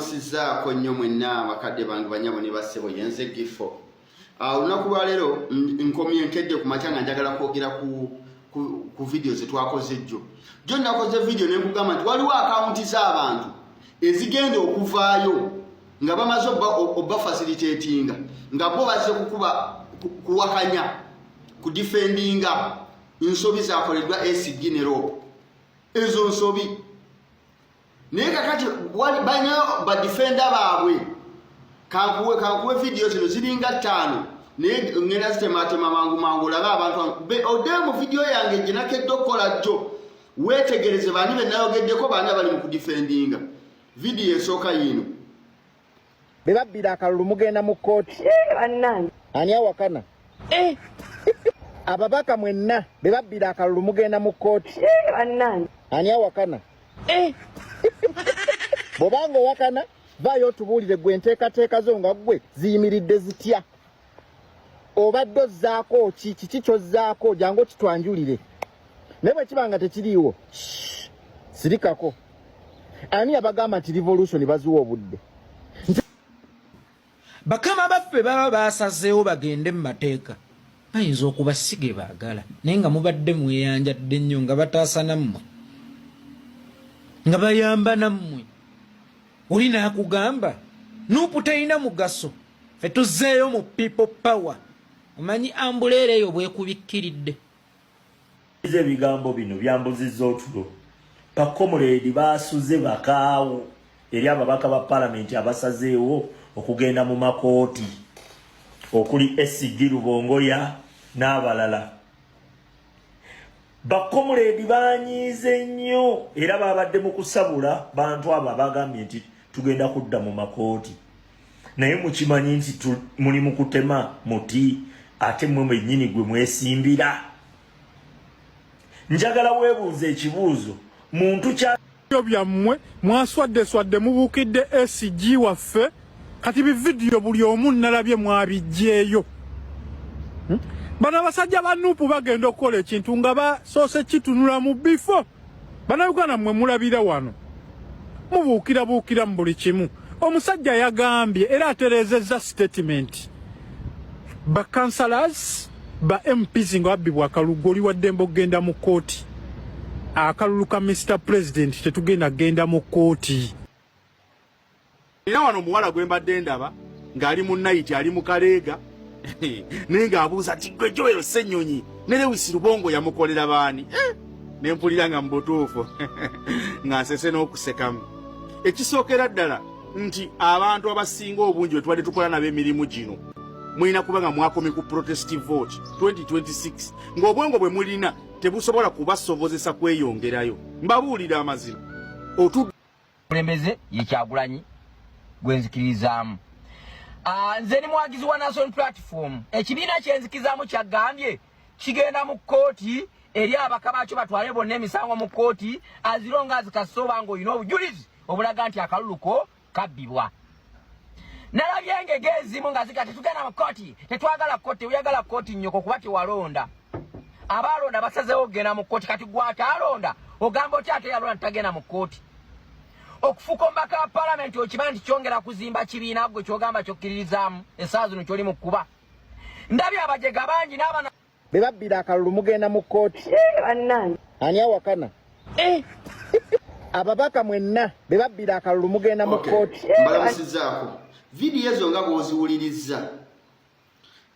Mbalamusizaako nnyo mwenna bakadde bange banyabo ne bassebo yenze gifo. Olunaku lwa leero nkomye nkedde ku makya nga njagala kwogera ku video ze twakoze jjo. Jjo nakoze video ne nkugamba nti waliwo akaunti z'abantu ezigenda okuvaayo nga bamaze obba facilitatinga nga bo bazze kuwakanya ku defendinga insobi zakoleddwa ACG ne ROP. Ezo nsobi naye kakati wali banyo ba defender baabwe kankuwe video zino ziringa 5 naye ngenda zitematema mangu laga abantu odemu video yange ginakedde okukola jjo wetegereze bani be nayogeddeko bana bali mu kudefendinga video esooka yino bebabbira akalulu mugenda mu kooti ani awakana ababaka mwenna bebabbira akalulu mugenda mu kooti ani awakana bobanga owakana vaayo otubuulire gwe enteekateeka zo nga gwe ziyimiridde zitya obadde ozzaako kiki kyozzaako jangu kitwanjulire naye bwe kiba nga tekiriiwo sirikako ani abagamba nti revolution baziwa obudde bakama baffe baba basazeewo bagende mu mateeka bayinza okuba sige baagala naye nga mubadde mweyanjadde nnyo nga bataasa nammwe nga bayamba nammwe oli naakugamba nuupu terina mugaso ffe tuzzeeyo mu people power omanyi ambuleera eyo bwekubikkiridde ebigambo bino byambuzizza otulo pakomuledi baasuze bakaawo eri ababaka ba palamenti abasazeewo okugenda mu makooti okuli ACG Rubongoya n'abalala. Bakomuledi banyiize nnyo era babadde mu kusabula bantu abo abagambye nti tugenda kudda mu makooti naye mukimanyi nti muli mu kutema muti ate mmwe mwennyini gwe mwesimbira. Njagala weebuuza ekibuuzo muntu kya byammwe mwaswadde mubuukidde ACG waffe kati bividiyo buli omu nalabye mwabijjeeyo. Bano abasajja ba Nuupu bagenda okukola ekintu nga basoose kitunula mu bifo. Bannayuganda mmwe mulabira wano mubuukira mu buli kimu. Omusajja yagambye era atereezezza statement ba councillors ba MPs nga babbibwa akalulu oli waddembe okugenda mu kooti. Akalulu ka Mr. President tetugenda genda mu kooti. Era wano muwala gwe mbadde ndaba ng'ali mu night ali mu kaleega naye ng'abuuza ati gwe Joel Ssenyonyi ne Lewis Rubongo yamukolera baani ne mpulira nga mubutuufu nga nsese n'okusekamu. Ekisookera ddala nti abantu abasinga obungi bwe tubadde tukola nabo emirimu gino mulina kuba nga mwakomye ku protestive vote 2026 ng'obwongo bwe mulina tebusobola kubasobozesa kweyongerayo. Mbabuulira amazima okulembeze ye Kyagulanyi gwenzikirizamu. Nze ni mwagizi wa National Platform ekibiina kyenzikizaamu kyagambye kigenda mu kooti eri abaka baakyo batwale bonna emisango mu kooti azironga azikasoba ng'olina obujulizi obulaga nti akaluluko kabbibwa. Nalabye engege ezimu nga ziga tetugenda mu kooti tetwagala kooti oyagala kooti nnyoko kuba tewalonda. Abaalonda basazeewo okugenda mu kooti kati gw'ataalonda ogamba otya ate yalonda tagenda mu kooti. Okufuka omubaka wa palamenti okimanyi nti kyongera kuzimba kibiina gwe kyogamba kyokkiririzaamu essaawa zino kyoli mu kkuba. Ndabye abajega bangi n'abana bebabbira akalulu mugenda mu kooti ani awakana ababaka mwenna bebabbira akalulu mugenda mu kooti. Mbalamusizaako video ezo nga bw'oziwulirizza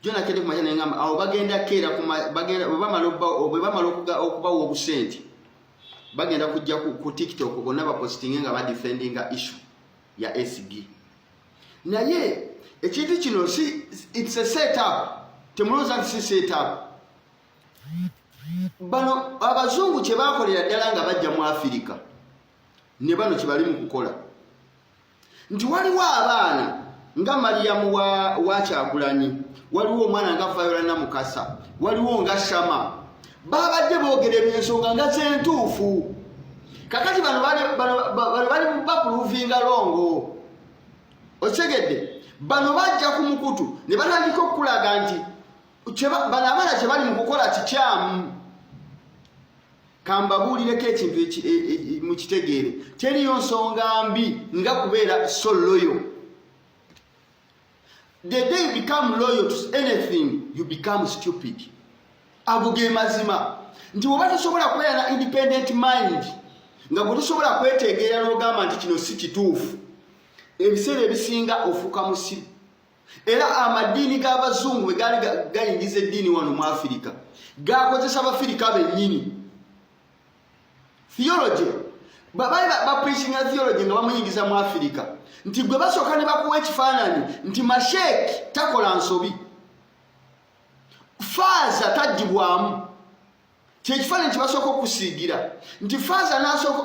jona kende kumanya naye ngamba awo bagenda keera bagenda bwe bamala okubawa obusente bagenda kujja ku TikTok bonna bapostinge nga badefendinga issue ya ACG. Naye ekintu kino it's a setup temulowooza nti si setup. Bano abazungu kye baakolera ddala nga bajja mu Afirika ne bano kye bali mu kukola nti waliwo abaana nga Mariamu wa Kyagulanyi, waliwo omwana nga Viola Namukasa, waliwo nga Shama babadde boogera ebyensonga nga z'entuufu. Kakati bano bali bapuluvinga longo okitegedde. Bano bajja ku mukutu ne batandika okulaga nti bano abaana kye bali mu kukola kikyamu. kambabuulireko ekintu mu kitegeere teriyo nsonga mbi nga kubeera so loyal. The day you become loyal to anything, you become stupid. Ago ge mazima. Nti bw'oba tosobola kubeera na independent mind, nga bwe tosobola kwetegeera n'ogamba nti kino si kituufu, ebiseera ebisinga ofuuka musiru. Era amadiini g'abazungu bwe gaali gayingiza eddiini wano mu Afirika, gakozesa Abafirika bennyini. Theology, bapreachinga theology nga bamuyingiza mu Afirika. Nti gwe basooka ne bakuwa ekifaananyi nti masheeki takola nsobi, faaza taggibwamu. Kyekifaananyi kye basooka okusiigira nti faaza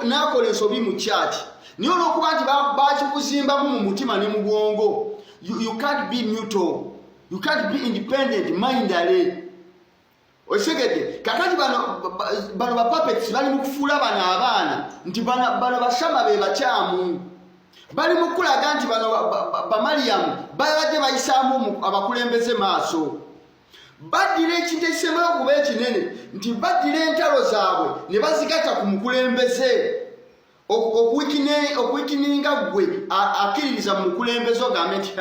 n'akola ensobi mu kyaki, naye olw'okuba nti bakikuzimbamu mu mutima ne mu bwongo, you can't be neutral, you can't be independent mindale. Osegedde kakati bano ba puppets bali mu kufuula bano abaana nti bano bashama be bakyamu, bali mu kulaga nti bano ba Mariam babadde bayisaamu abakulembeze maaso. Baddira ekintu ekisembayo okuba ekinene nti baddira entalo zaabwe ne bazigatta ku mukulembeze okwikininga gwe akkiririza mu mukulembeze ogambe nti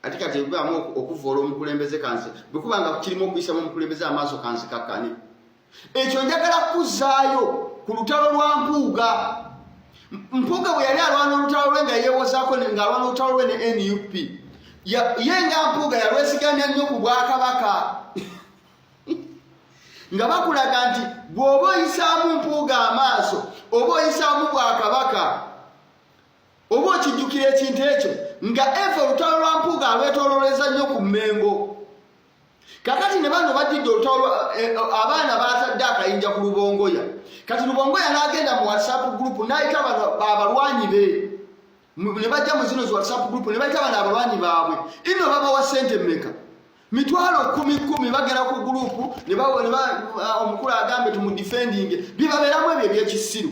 ati kati bwamu okuvoola omukulembeze kanze bwekubanga kirimu okuyisamu omukulembeze amaaso kanzikakkane. Ekyo njagala kuzzaayo ku lutalo lwa Mpuuga. Mpuuga bwe yali alwana olutalo lwe nga yeewozaako ng'alwana olutalo lwe ne NUP, ye nga Mpuuga yalwesigamya nnyo ku Bwakabaka nga bakulaga nti bw'oba oyisaamu Mpuuga amaaso oba oyisaamu Bwakabaka oba okijjukira ekintu ekyo nga eva olutalo lwa Mpuuga alwetoolooleza nnyo ku Mmengo. Kakati ne bano baddidde olutalo abaana baatadde akayinja ku Lubongoya. Kati Lubongoya n'agenda mu WhatsApp group n'ayita abalwanyi be, ne bajja mu zino WhatsApp group ne bayita bano abalwanyi baabwe. Ino babawa ssente mmeka? Mitwalo 10 bagera ku group ne omukulu agambe tumudifendinge bibabeeramu ebyo ebyekisiru.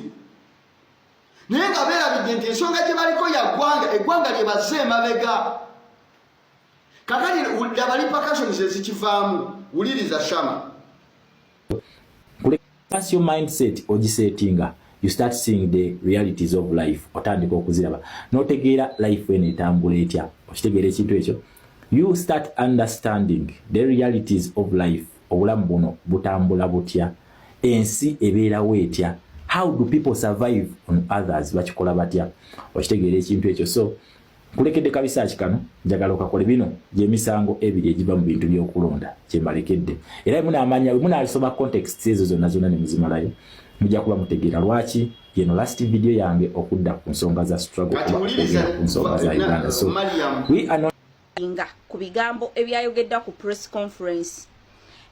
Naye nga beerabidde nti ensonga gye baliko ya eggwanga lye bazze emabega. Kakati laba repercussions ezikivaamu. Wuliriza Shama. Once your mindset ogisetinga, you start seeing the realities of life. Otandika okuziraba n'otegeera life eno etambula etya. Okitegeera ekintu ekyo, you start understanding the realities of life. Obulamu buno butambula butya, ensi ebeerawo etya, how do people survive on others, bakikola batya. Okitegeera ekintu ekyo. So kulekedde kabisaaki kano njagala okakole bino gy'emisango ebiri egiva mu bintu by'okulonda kyembalekedde, era munasoma context ezo zonna ne muzimalayo mujja kuba mutegeera lwaki yeno last video yange okudda ku nsonga za struggle ku nsonga za Uganda. So we are not inga ku bigambo ebyayogedda ku press conference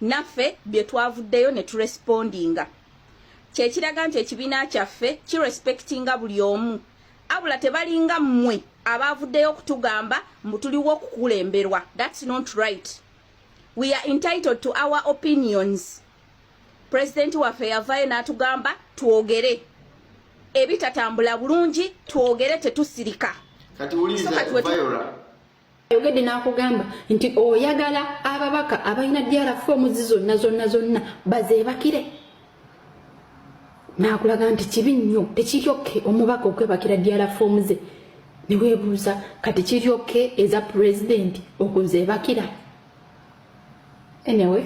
naffe bye twavuddeyo ne turespondinga kyekiraga nti ekibiina kyaffe kirespectinga buli omu, abula tebalinga mmwe abavuddeyo okutugamba mbutuliwo okukulemberwa. That's not right. We are entitled to our opinions. President waffe yavayo n'atugamba twogere ebitatambula bulungi, twogere tetusirika. Kati uliza Viola yogedde n'akugamba nti oyagala ababaka abalina diara forms zonna bazeebakire. N'akulaga nti kibi nnyo tekiryokke omubaka okwebakira diara forms ze. Niwebuuza kati kiryokke eza president okuzeebakira. Anyway,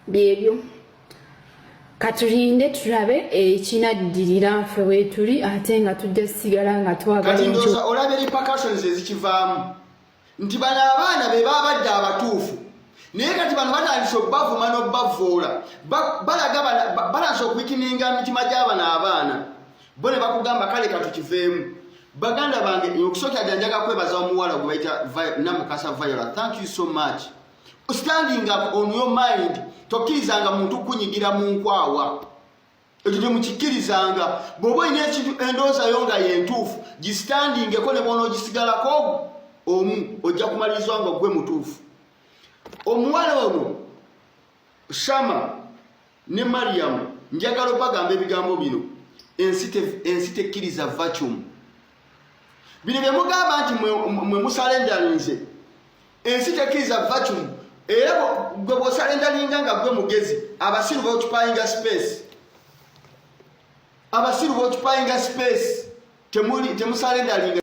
byebyo katulinde tulabe ekinaddirira nfe weetuli ate nga tujja sigala nga twagala kati ndoza olabe repercussions ezikivaamu nti bano abaana be babadde abatuufu naye kati bano batandise okubavuma n'okubavoola balaga balansa okubikininga mitima gy'abana abaana bo ne bakugamba kale katukiveemu. Baganda bange okusooka janjaga kwebaza omuwala gwe bayita Namukasa Viola. Thank you so much. Standing up on your mind. Tokkirizanga muntu kunyigira mu nkwawa. Ekyo temukikirizanga. Bw'oba olina ekintu endowooza yo nga yentuufu gisitandingeko ne bw'ono ogisigalako omu ojja kumalirizwa nga gwe mutuufu. Omuwala ono Shama ne Mariam njagala obagamba ebigambo bino. Ensi tekkiriza vacuum. Bino bye mugamba nti mwe musalendalinze ensi tekkiriza vacuum, era gwe bw'osalendalinga nga gwe mugezi abasiru baokupayinga space abasiru boccupyinga space temusalendalinga